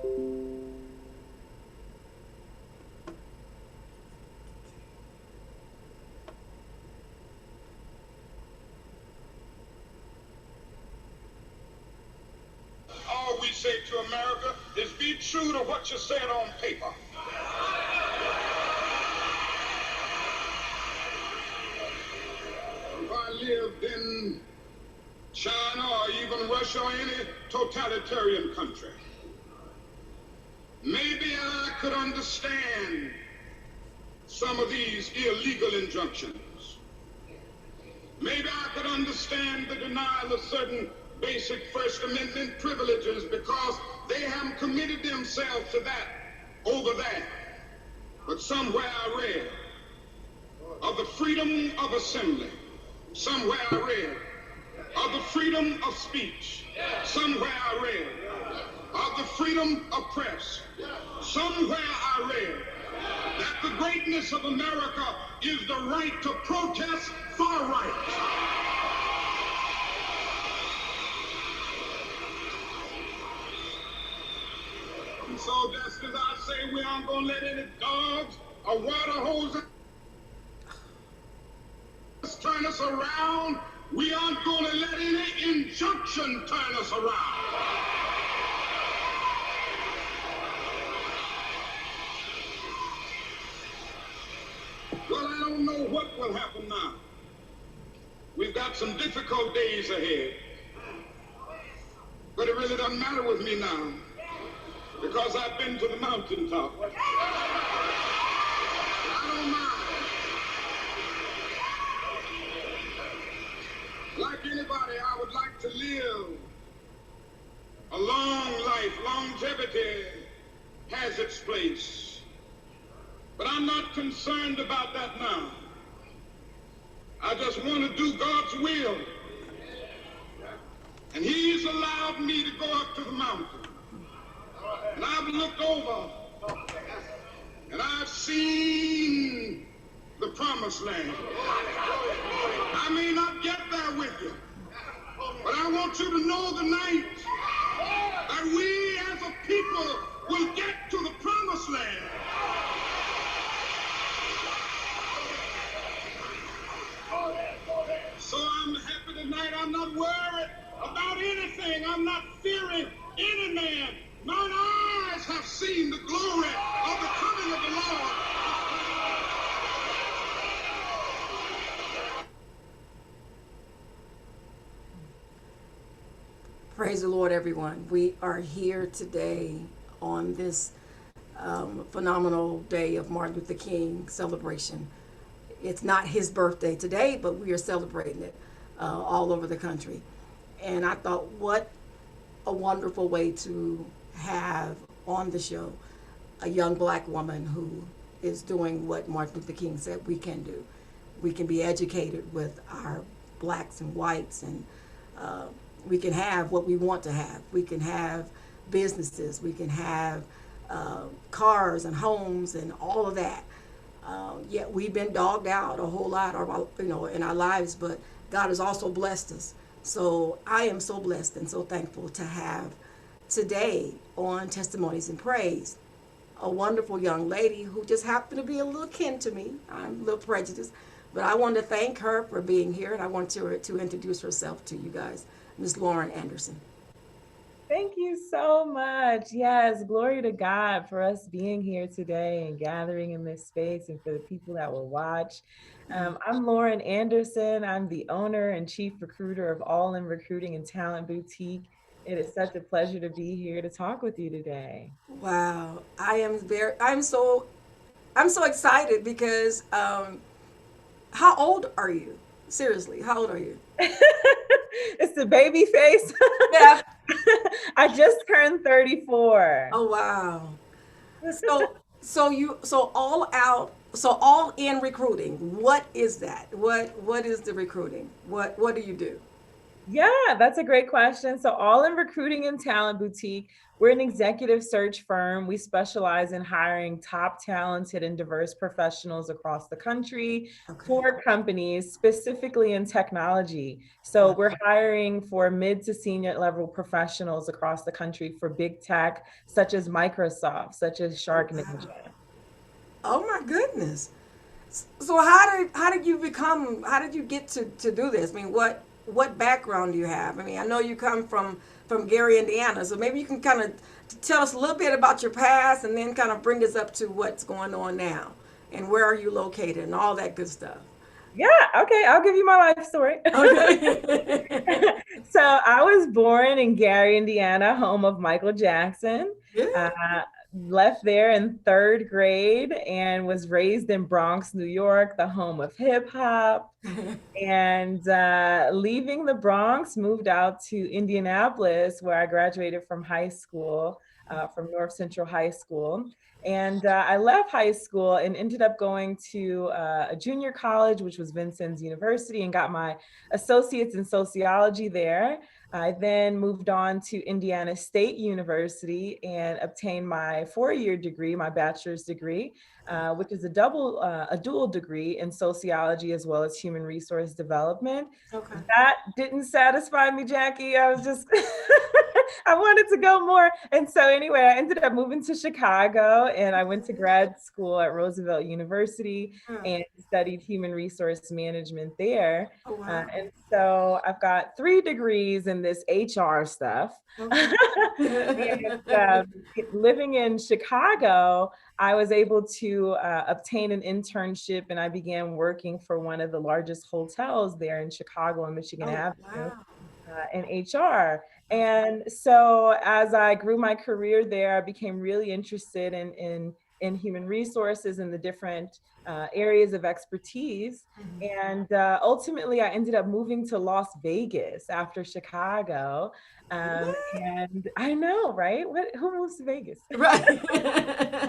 All we say to America is be true to what you said on paper. If I lived in China or even Russia or any totalitarian country, maybe I could understand some of these illegal injunctions. Maybe I could understand the denial of certain basic First Amendment privileges because they haven't committed themselves to that over there. But somewhere I read of the freedom of assembly. Somewhere I read of the freedom of speech. Somewhere I read of the freedom of press. Somewhere I read that the greatness of America is the right to protest far right. And so just as I say we aren't going to let any dogs or water hoses turn us around, we aren't going to let any injunction turn us around. Well, I don't know what will happen now. We've got some difficult days ahead. But it really doesn't matter with me now, because I've been to the mountaintop. I don't mind. Like anybody, I would like to live a long life. Longevity has its place. But I'm not concerned about that now. I just want to do God's will. And He's allowed me to go up to the mountain. And I've looked over and I've seen the promised land. I may not get there with you, but I want you to know tonight that we as a people will get to the promised land. So I'm happy tonight. I'm not worried about anything. I'm not fearing any man. Mine eyes have seen the glory of the coming of the Lord. Praise the Lord, everyone. We are here today on this phenomenal day of Martin Luther King celebration. It's not his birthday today, but we are celebrating it all over the country. And I thought, what a wonderful way to have on the show a young black woman who is doing what Martin Luther King said we can do. We can be educated with our blacks and whites, and we can have what we want to have. We can have businesses, we can have cars and homes and all of that. Yet we've been dogged out a whole lot, in our lives, but God has also blessed us. So I am so blessed and so thankful to have today on Testimonies and Praise a wonderful young lady who just happened to be a little kin to me. I'm a little prejudiced, but I want to thank her for being here, and I want her to introduce herself to you guys, Ms. Lauren Anderson. Thank you so much. Yes, glory to God for us being here today and gathering in this space, and for the people that will watch. I'm Lauren Anderson. I'm the owner and chief recruiter of All In Recruiting and Talent Boutique. It is such a pleasure to be here to talk with you today. Wow, I'm so excited because how old are you? Seriously, how old are you? It's the baby face. Yeah. I just turned 34. Oh wow. So all in recruiting. What is that? What is the recruiting? What do you do? Yeah, that's a great question. So, All in Recruiting and Talent Boutique, we're an executive search firm. We specialize in hiring top talented and diverse professionals across the country Okay. for companies, specifically in technology. So, we're hiring for mid to senior level professionals across the country for big tech, such as Microsoft, such as Oh, Shark wow. Ninja. Oh my goodness. So how did you get to do this? I mean, what background do you have? I mean, I know you come from Gary, Indiana, so maybe you can kind of tell us a little bit about your past and then kind of bring us up to what's going on now and where are you located and all that good stuff. Yeah, okay, I'll give you my life story. Okay. So I was born in Gary, Indiana, home of Michael Jackson. Yeah. Uh, Left there in third grade and was raised in Bronx, New York, the home of hip hop. And leaving the Bronx, moved out to Indianapolis, where I graduated from high school, from North Central High School. And I left high school and ended up going to a junior college, which was Vincennes University, and got my associates in sociology there. I then moved on to Indiana State University and obtained my 4-year degree, my bachelor's degree, which is a dual degree in sociology as well as human resource development. Okay. That didn't satisfy me, Jackie. I was just, I wanted to go more. And so, anyway, I ended up moving to Chicago and I went to grad school at Roosevelt University Yeah. and studied human resource management there. Oh wow. And so, I've got 3 degrees in this HR stuff. Okay. And living in Chicago, I was able to obtain an internship and I began working for one of the largest hotels there in Chicago on Michigan Oh Avenue wow. in HR. And so as I grew my career there, I became really interested in human resources and the different areas of expertise. And ultimately, I ended up moving to Las Vegas after Chicago. What? And I know, right? Who moves to Vegas? Right.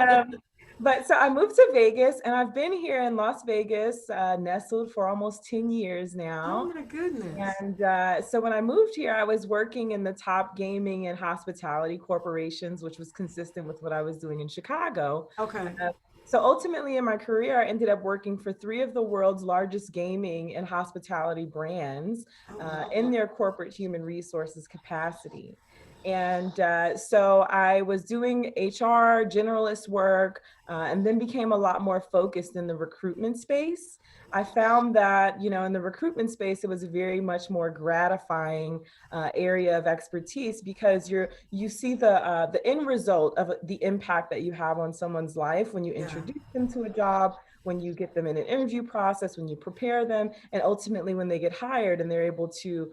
Um, but so I moved to Vegas and I've been here in Las Vegas, nestled for almost 10 years Oh now. my goodness. And so when I moved here, I was working in the top gaming and hospitality corporations, which was consistent with what I was doing in Chicago. Okay. Uh, so ultimately in my career, I ended up working for 3 of the world's largest gaming and hospitality brands Oh wow. in their corporate human resources capacity. And so I was doing HR generalist work and then became a lot more focused in the recruitment space. I found that, in the recruitment space, it was a very much more gratifying area of expertise because you see the end result of the impact that you have on someone's life when you Yeah. introduce them to a job, when you get them in an interview process, when you prepare them, and ultimately when they get hired and they're able to,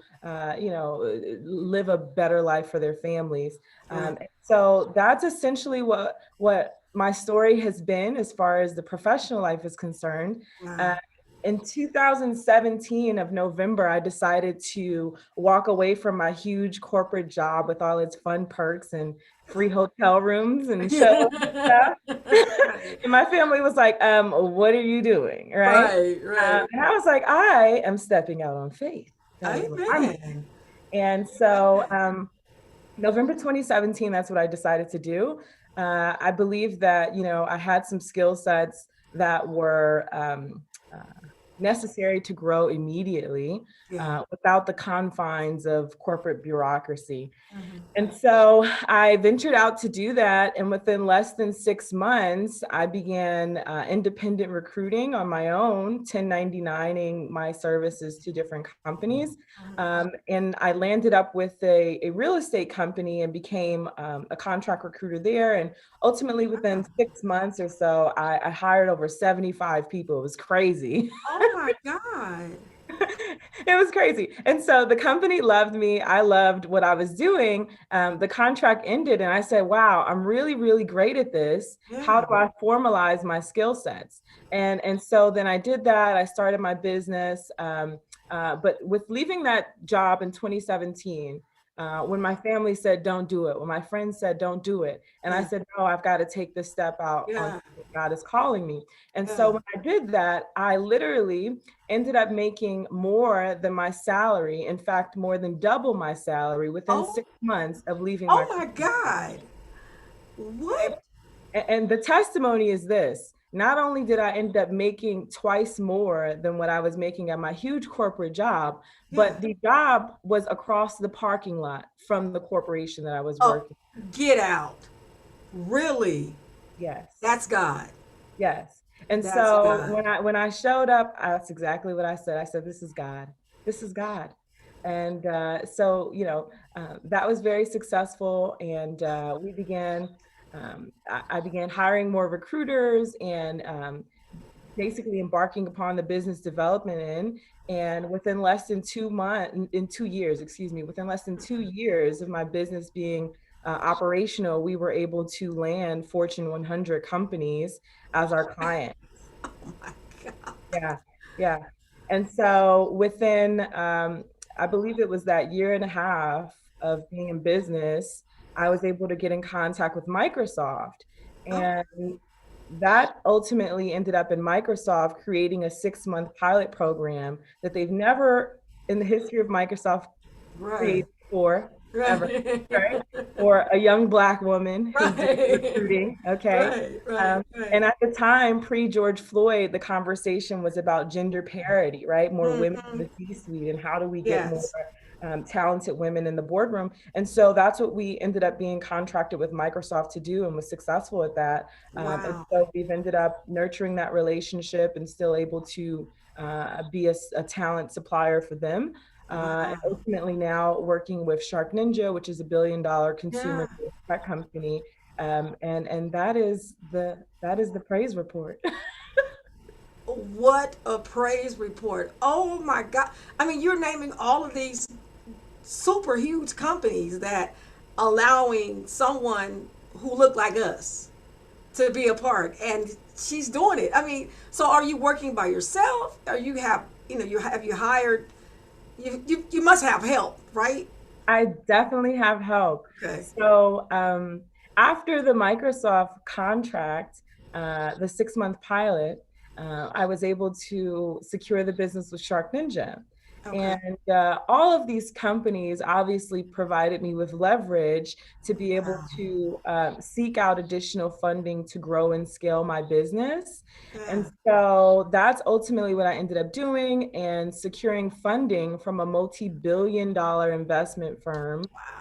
live a better life for their families. Right. So that's essentially what my story has been as far as the professional life is concerned. Uh, Wow. in 2017 of November, I decided to walk away from my huge corporate job with all its fun perks and free hotel rooms and shows and stuff. Right. And my family was like, what are you doing? Right. Right. Right. And I was like, I am stepping out on faith. That is what I'm Amen. doing. And so November 2017, that's what I decided to do. I believe that, I had some skill sets that were uh, necessary to grow immediately Yeah. without the confines of corporate bureaucracy. Mhm. And so I ventured out to do that. And within less than 6 months, I began independent recruiting on my own, 1099ing my services to different companies. And I landed up with a real estate company and became a contract recruiter there. And ultimately, within 6 months or so, I hired over 75 people. It was crazy. Oh my God. It was crazy. And so the company loved me. I loved what I was doing. The contract ended, and I said, wow, I'm really, really great at this. How Yeah. do I formalize my skill sets? And so then I did that. I started my business. But with leaving that job in 2017, when my family said, don't do it, when my friends said, don't do it. And I Yeah. said, no, I've got to take this step out on Yeah. God is calling me. And so Yeah. when I did that, I literally ended up making more than my salary. In fact, more than double my salary within Oh, 6 months of leaving my oh my company. God. What? And the testimony is this: not only did I end up making twice more than what I was making at my huge corporate job, Yeah. but the job was across the parking lot from the corporation that I was Oh, working. get out. Really? Yes. That's God. Yes. And That's so God. when I showed up, that's exactly what I said. I said, "This is God. This is God." And so that was very successful, and we began. I began hiring more recruiters and basically embarking upon the business development end. And within less than 2 months, in 2 years, excuse me, within less than 2 years of my business being operational, we were able to land Fortune 100 companies as our client. Oh my God. Yeah, yeah. And so within, I believe it was that year and a half of being in business, I was able to get in contact with Microsoft. Oh, And that ultimately ended up in Microsoft creating a 6-month pilot program that they've never in the history of Microsoft right. created before, ever, Right. right? For a young Black woman who's doing Right. recruiting, okay? Right. Right. And Right. at the time, pre-George Floyd, the conversation was about gender parity, right? More women in Hmm. the C-suite, and how do we get more Yes. talented women in the boardroom? And so that's what we ended up being contracted with Microsoft to do, and was successful at that. And Wow. so we've ended up nurturing that relationship and still able to be a talent supplier for them. And Wow. ultimately now working with Shark Ninja, which is a billion-dollar Yeah. consumer tech company, and that is the praise report. What a praise report. Oh my God. I mean, you're naming all of these super huge companies that allowing someone who looked like us to be a part, and she's doing it. I mean, so are you working by yourself? Are you have, you hired, you must have help, right? I definitely have help. Okay. So after the Microsoft contract, the 6-month pilot, I was able to secure the business with Shark Ninja. Okay. And all of these companies obviously provided me with leverage to be able Wow. to seek out additional funding to grow and scale my business. And Yeah. so that's ultimately what I ended up doing, and securing funding from a multi-billion-dollar investment firm, Wow.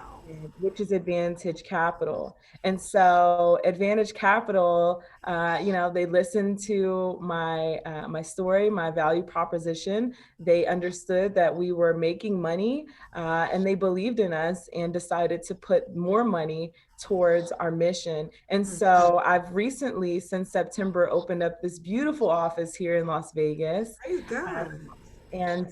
which is Advantage Capital. And so Advantage Capital, they listened to my story, my value proposition. They understood that we were making money, and they believed in us and decided to put more money towards our mission. And so I've recently, since September, opened up this beautiful office here in Las Vegas. Praise God. And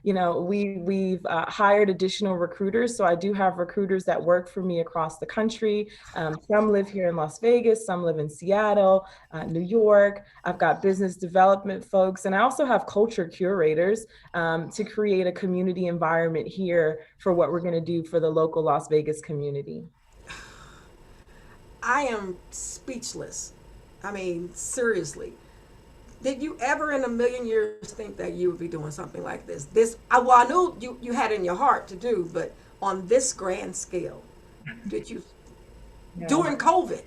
we've hired additional recruiters. So I do have recruiters that work for me across the country. Some live here in Las Vegas, some live in Seattle, New York. I've got business development folks, and I also have culture curators to create a community environment here for what we're going to do for the local Las Vegas community. I am speechless. I mean, seriously. Did you ever in a million years think that you would be doing something like this? I knew you had in your heart to do, but on this grand scale, did you Yeah. during COVID?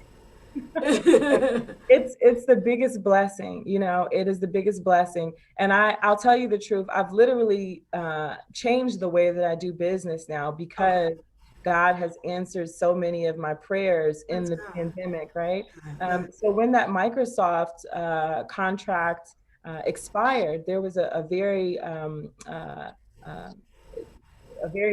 It's the biggest blessing, it is the biggest blessing. And I'll tell you the truth, I've literally changed the way that I do business now, Okay, because God has answered so many of my prayers in praise the God. pandemic, right? Yeah, So when that Microsoft contract expired, there was uh, a very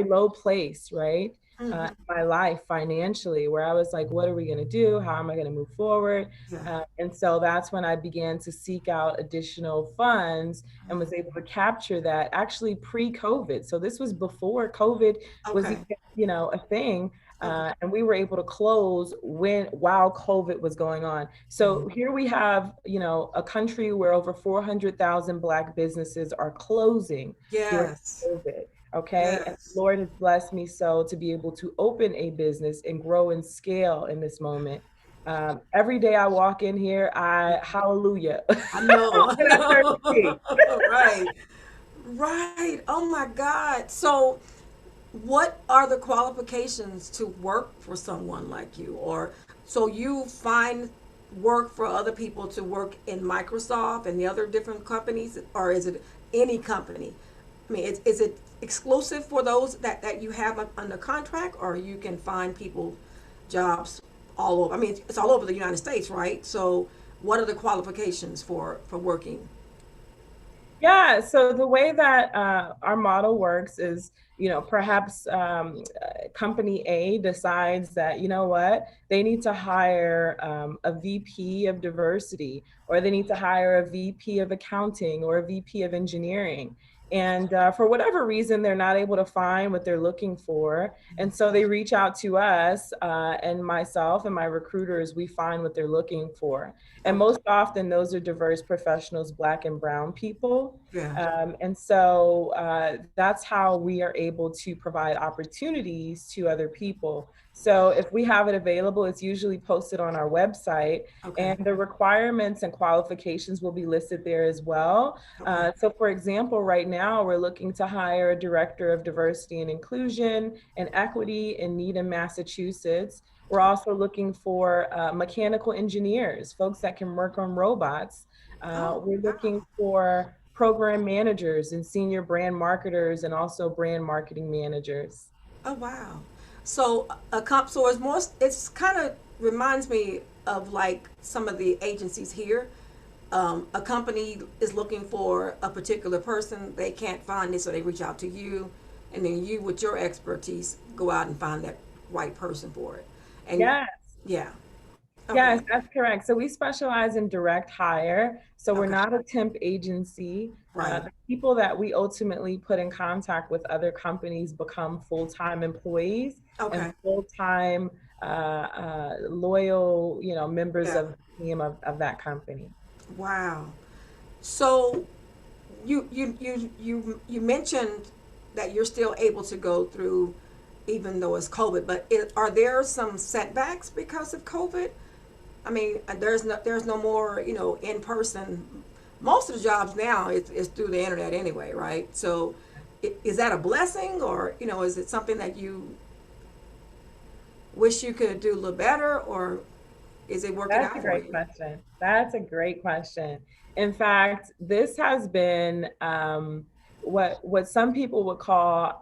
low place, right? hmm In my life financially, where I was like, what are we going to do? How am I going to move forward? yeah. And so that's when I began to seek out additional funds, and was able to capture that actually pre-COVID. So this was before COVID was Okay, even, a thing. okay. And we were able to close while COVID was going on. Mhm. So here we have, a country where over 400,000 Black businesses are closing during Yes, COVID. Okay. And the yes. Lord has blessed me so to be able to open a business and grow and scale in this moment. Every day I walk in here, I hallelujah. I know. I And I start to sing. know. Right. Right. Oh my God. So, what are the qualifications to work for someone like you? Or so you find work for other people to work in Microsoft and the other different companies, or is it any company? I mean, is it exclusive for those that you have under contract, or you can find people jobs all over? I mean, it's all over the United States, right? So, what are the qualifications for working? Yeah, so the way that our model works is, perhaps company A decides that, you know what, they need to hire a VP of diversity, or they need to hire a VP of accounting or a VP of engineering. And for whatever reason, they're not able to find what they're looking for. And so they reach out to us, and myself and my recruiters, we find what they're looking for. And Okay. most often, those are diverse professionals, Black and Brown people. Yeah. And so that's how we are able to provide opportunities to other people. So if we have it available, it's usually posted on our website, Okay. and the requirements and qualifications will be listed there as well. Okay. So for example, right now we're looking to hire a director of diversity and inclusion and equity in Needham, Massachusetts. We're also looking for mechanical engineers, folks that can work on robots. Oh, We're looking wow. for program managers and senior brand marketers, and also brand marketing managers. Oh, wow. So so it's more. It's kind of reminds me of like some of the agencies here. A company is looking for a particular person. They can't find it, so they reach out to you, and then you, with your expertise, go out and find that right person for it. And Yes, yeah. yes, Okay. that's correct. So we specialize in direct hire. So we're Okay. not a temp agency. Right. The people that we ultimately put in contact with other companies become full-time employees and Okay. full-time loyal, members Yeah. of the team of that company. Wow. So you mentioned that you're still able to go through even though it's COVID, but are there some setbacks because of COVID? I mean, there's no more, in person. Most of the jobs now is through the internet anyway, right? So is that a blessing, or is it something that you wish you could do a little better, or is it working That's a out for great you? question. That's a great question. In fact, this has been what some people would call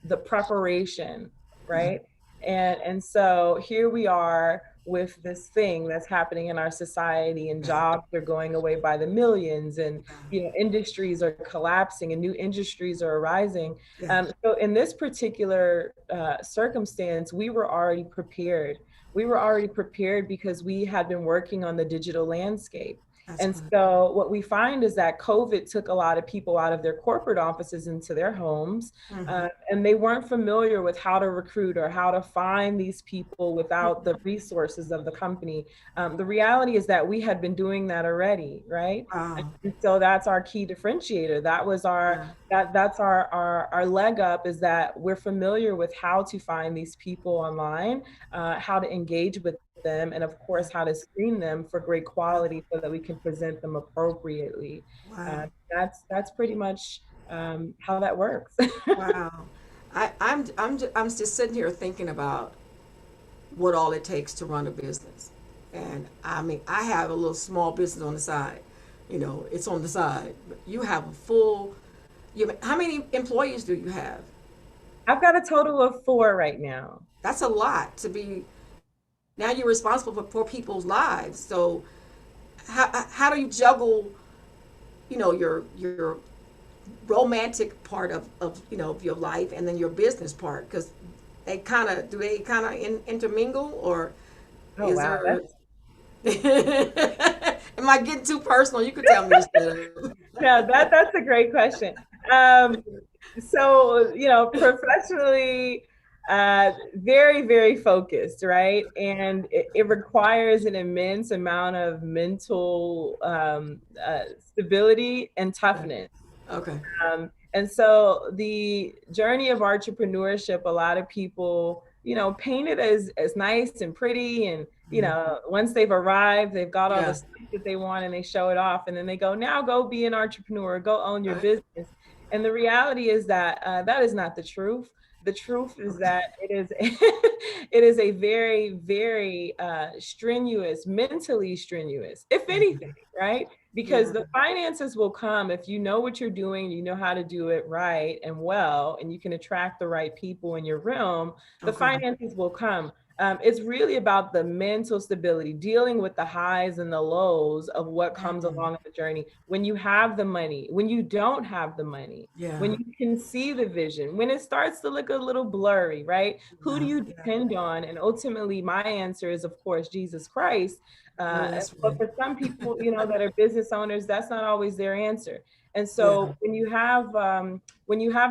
the preparation, right? And so here we are with this thing that's happening in our society, and Yeah. jobs are going away by the millions, and industries are collapsing, and new industries are arising. Yeah. So in this particular circumstance, we were already prepared because we had been working on the digital landscape. That's And good. so what we find is that COVID took a lot of people out of their corporate offices into their homes, Mm-hmm. and they weren't familiar with how to recruit or how to find these people without the resources of the company. The reality is that we had been doing that already, right? Wow. And so that's our key differentiator. That was Yeah. that's our leg up, is that we're familiar with how to find these people online, how to engage with them, and of course, how to screen them for great quality so that we can present them appropriately. Wow. That's pretty much how that works. Wow. I'm just sitting here thinking about what all it takes to run a business. And I mean, I have a little small business on the side. It's on the side. But you have a full, how many employees do you have? I've got a total of 4 right now. That's a lot to be, now you're responsible for people's lives. So how do you juggle, your romantic part of your life and then your business part? Because they kind of intermingle, or Oh is wow, there am I getting too personal? You could tell me instead of. that's a great question. Um, so professionally, very, very focused, right? And it requires an immense amount of mental stability and toughness. Okay. And so the journey of entrepreneurship, a lot of people painted as nice and pretty. And, once they've arrived, they've got all the Yeah. stuff that they want and they show it off. And then they go, now go be an entrepreneur, go own your Right. business. And the reality is that that is not the truth. The truth is Okay. that it is it is a very, very strenuous, mentally strenuous, if anything, right? Because Yeah. the finances will come if you know what you're doing, you know how to do it right and well, and you can attract the right people in your realm. The Okay. finances will come. It's really about the mental stability, dealing with the highs and the lows of what comes Mhm. along the journey. When you have the money, when you don't have the money, when Yeah. you can see the vision, when it starts to look a little blurry, right? Who do Yeah. you Yeah. depend on? And ultimately, my answer is, of course, Jesus Christ. Oh, that's But right. for some people, that are business owners, that's not always their answer. And Yeah. so when you have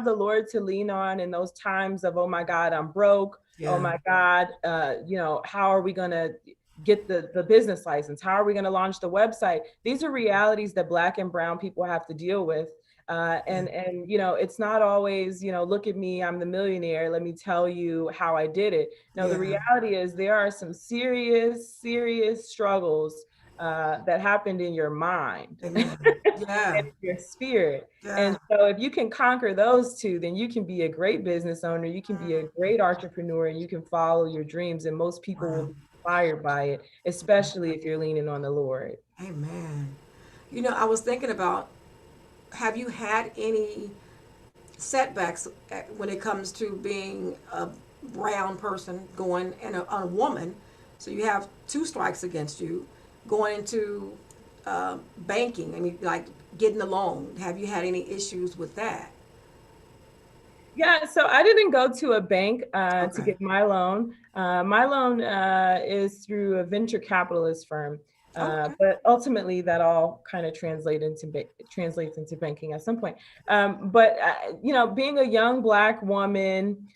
the Lord to lean on in those times of, oh my God, I'm broke. Oh Yeah. my God, how are we going to get the business license? How are we going to launch the website? These are realities that Black and brown people have to deal with. Yeah. And it's not always, look at me, I'm the millionaire, let me tell you how I did it. No, the Yeah. reality is there are some serious, serious struggles that happened in your mind Amen. Yeah. and your spirit. Yeah. And so if you can conquer those two, then you can be a great business owner, you can be a great entrepreneur, and you can follow your dreams. And most people will Wow. be inspired by it, especially if you're leaning on the Lord. Amen. I was thinking about, have you had any setbacks when it comes to being a brown person going and a woman? So you have two strikes against you going into banking. I mean, like getting a loan. Have you had any issues with that? Yeah, so I didn't go to a bank to Okay. get my loan. My loan is through a venture capitalist firm, Okay. but ultimately that all kind of translates into banking at some point. But being a young Black woman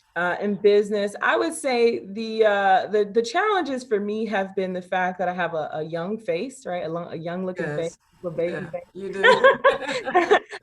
in business, I would say the challenges for me have been the fact that I have a young face, right, a young looking face, Yes. a baby Yeah, face. you do.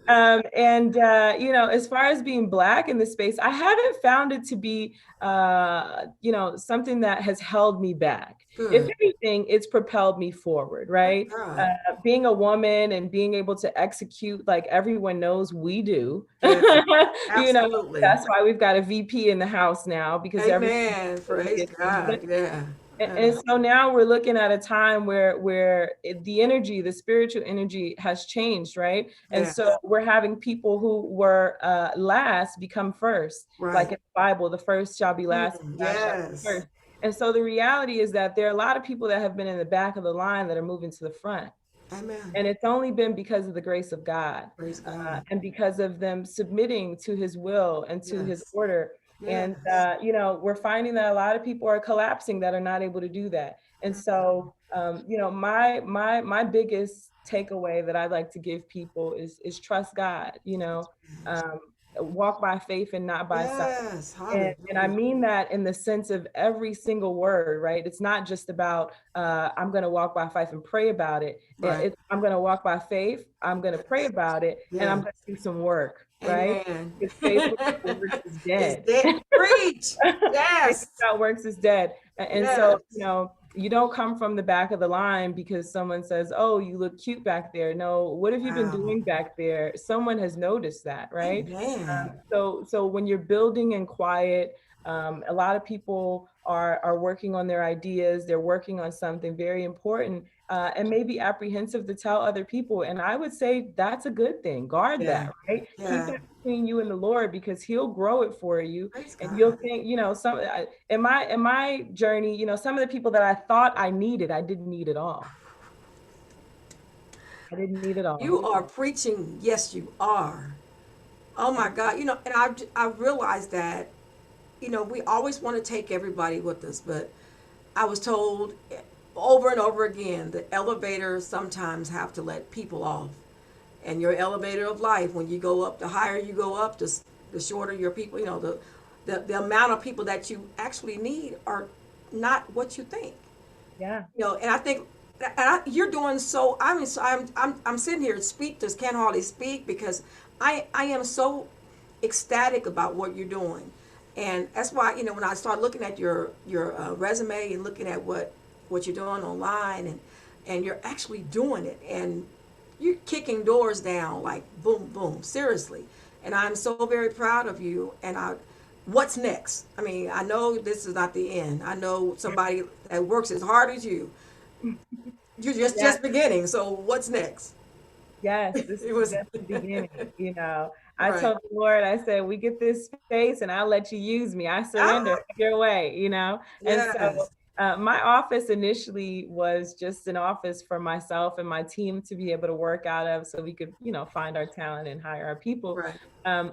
And as far as being Black in the space, I haven't found it to be something that has held me back. If Good. anything, it's propelled me forward, Good right? God. Being a woman and being able to execute like everyone knows we do. Yeah, absolutely. That's why we've got a VP in the house now, because everyone Amen. Praise gets things done. God. Yeah. And Yeah. so now we're looking at a time where the energy, the spiritual energy has changed, right? And Yeah. so we're having people who were last become first, like Right. in the Bible, the first shall be last, the last shall be Yes. first. And so the reality is that there are a lot of people that have been in the back of the line that are moving to the front. Amen. And it's only been because of the grace of God Praise God. and because of them submitting to his will and to his Yes. order. And, Yes. we're finding that a lot of people are collapsing that are not able to do that. And so, my biggest takeaway that I'd like to give people is trust God, Yes. um, walk by faith and not by sight. Yes. And I Hallelujah. mean that in the sense of every single word, right? It's not just about, I'm going to walk by faith and pray about it. Right. I'm going to walk by faith, I'm going to pray Yes. about it, and I'm Yes. going to do some work, right? Amen. Because faith without works is It's dead. dead. Preach. Faith Yes. without works is dead. And so, Yes. you don't come from the back of the line because someone says, oh, you look cute back there. No, what have you been Wow. doing back there? Someone has noticed that, right? Amen. So when you're building in quiet, a lot of people are working on their ideas. They're working on something very important and maybe apprehensive to tell other people. And I would say that's a good thing. Guard Yeah. that, right? Keep Yeah. that between you and the Lord, because He'll grow it for you. Praise And God. you'll think, in my journey, some of the people that I thought I needed, I didn't need at all. I didn't need it all. You are preaching. Yes, you are. Oh my God. And I realized that, we always want to take everybody with us, but I was told over and over again that elevators sometimes have to let people off. And your elevator of life, when you go up, the higher you go up, the shorter your people, the amount of people that you actually need are not what you think. Yeah. And I think you're doing so. I'm sitting here just can't hardly speak because I am so ecstatic about what you're doing. And that's why, when I start looking at your resume and looking at what you're doing online, and you're actually doing it, and you're kicking doors down like boom, boom, seriously. And I'm so very proud of you. And what's next? I mean, I know this is not the end. I know somebody that works as hard as you. You're just Yeah. just beginning. So what's next? Yes, this It is was just the beginning. I right. told the Lord, I said, we get this space and I'll let you use me. I surrender, Ah, have your way. And so yes. my office initially was just an office for myself and my team to be able to work out of so we could, find our talent and hire our people. Right.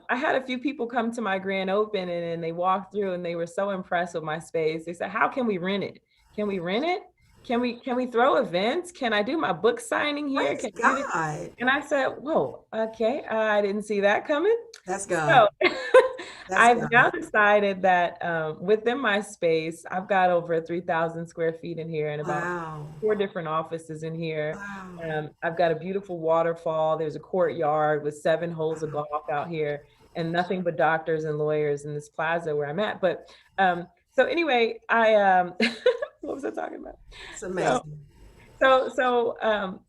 I had a few people come to my grand opening and they walked through and they were so impressed with my space. They said, how can we rent it? Can we rent it? Can we throw events? Can I do my book signing here? Praise Can I do this? God. And I said, whoa, okay, I didn't see that coming. That's God. So That's I've now God. decided that within my space, I've got over 3,000 square feet in here and about Wow. 4 different offices in here. Wow. I've got a beautiful waterfall. There's a courtyard with 7 holes of Wow. golf out here and nothing but doctors and lawyers in this plaza where I'm at. But so anyway, what was I talking about? It's So amazing.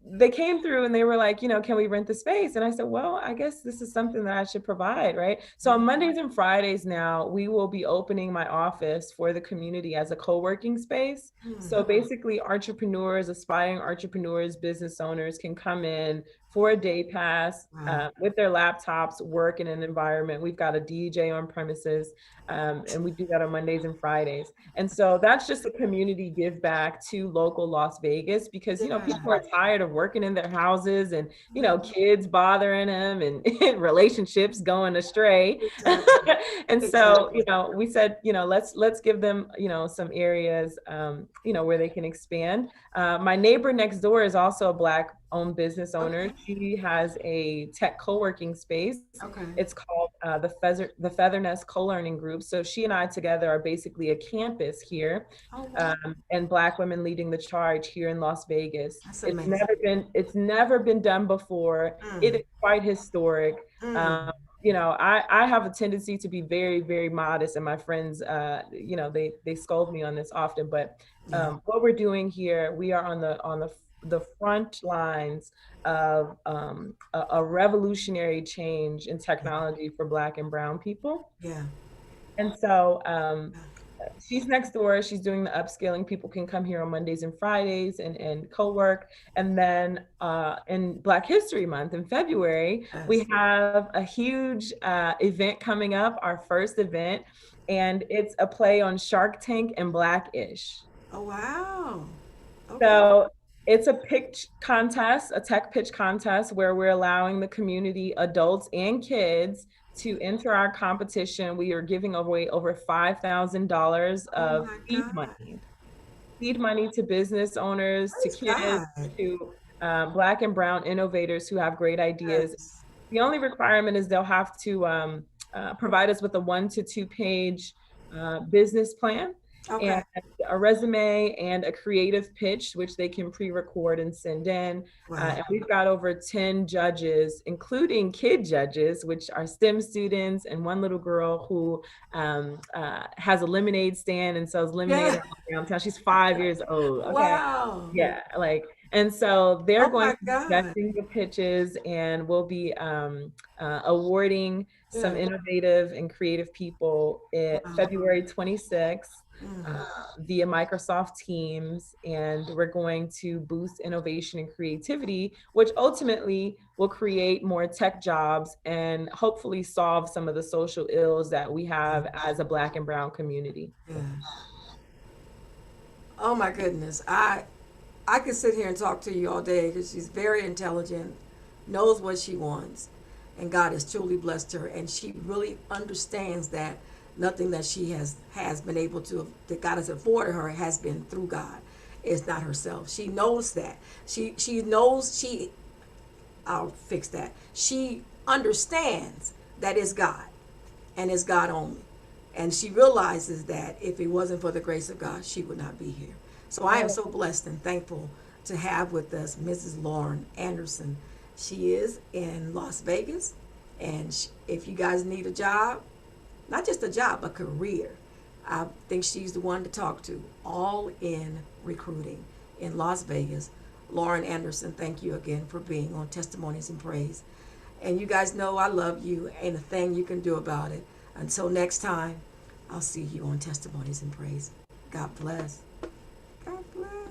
they came through and they were like, can we rent the space? And I said, well, I guess this is something that I should provide, right? So on Mondays and Fridays now, we will be opening my office for the community as a co-working space. So basically entrepreneurs, aspiring entrepreneurs, business owners can come in for a day pass Wow. with their laptops, work in an environment. We've got a DJ on premises, and we do that on Mondays and Fridays. And so that's just a community give back to local Las Vegas because, Yeah. people are tired of working in their houses and, kids bothering them and relationships going astray. Exactly. And so, Exactly. we said, let's give them, some areas, where they can expand. My neighbor next door is also a Black owned business owner. Okay. She has a tech co-working space. Okay. It's called the Feather Nest Co-Learning Group. So she and I together are basically a campus here, Oh, wow. and Black women leading the charge here in Las Vegas. That's It's amazing. never been done before. It is quite historic. Mm. I have a tendency to be very, very modest, and my friends, they scold me on this often. But Yeah. what we're doing here, we are on the front lines of a revolutionary change in technology for Black and Brown people. Yeah. And so she's next door. She's doing the upskilling. People can come here on Mondays and Fridays and co-work. And then in Black History Month in February, we Yes. have a huge event coming up, our first event, and it's a play on Shark Tank and Black-ish. Oh, wow. Okay. So it's a pitch contest, a tech pitch contest where we're allowing the community, adults and kids, to enter our competition. We are giving away over $5,000 Oh of my God. seed money to business owners, to Praise kids, God. to Black and Brown innovators who have great ideas. Yes. The only requirement is they'll have to provide us with a 1 to 2 page business plan Okay. and a resume and a creative pitch, which they can pre-record and send in. Wow. And we've got over 10 judges, including kid judges, which are STEM students, and one little girl who has a lemonade stand and sells lemonade Yeah. around town. She's 5 years old. Okay. Wow. Yeah, and so they're Oh going my to be God. judging the pitches, and we'll be awarding some Good. innovative and creative people Wow. February 26th Mm. via Microsoft Teams, and we're going to boost innovation and creativity, which ultimately will create more tech jobs and hopefully solve some of the social ills that we have as a Black and Brown community. Yeah. Oh my goodness. I could sit here and talk to you all day because she's very intelligent, knows what she wants, and God has truly blessed her, and she really understands that nothing that she has been able to, that God has afforded her, has been through God. It's not herself. She knows that. She knows she. I'll fix that. She understands that it's God, and it's God only. And she realizes that if it wasn't for the grace of God, she would not be here. So I am so blessed and thankful to have with us Mrs. Lauren Anderson. She is in Las Vegas, and if you guys need a job, not just a job, a career. I think she's the one to talk to. All in recruiting in Las Vegas. Lauren Anderson, thank you again for being on Testimonies and Praise. And you guys know I love you. Ain't a thing you can do about it. Until next time, I'll see you on Testimonies and Praise. God bless.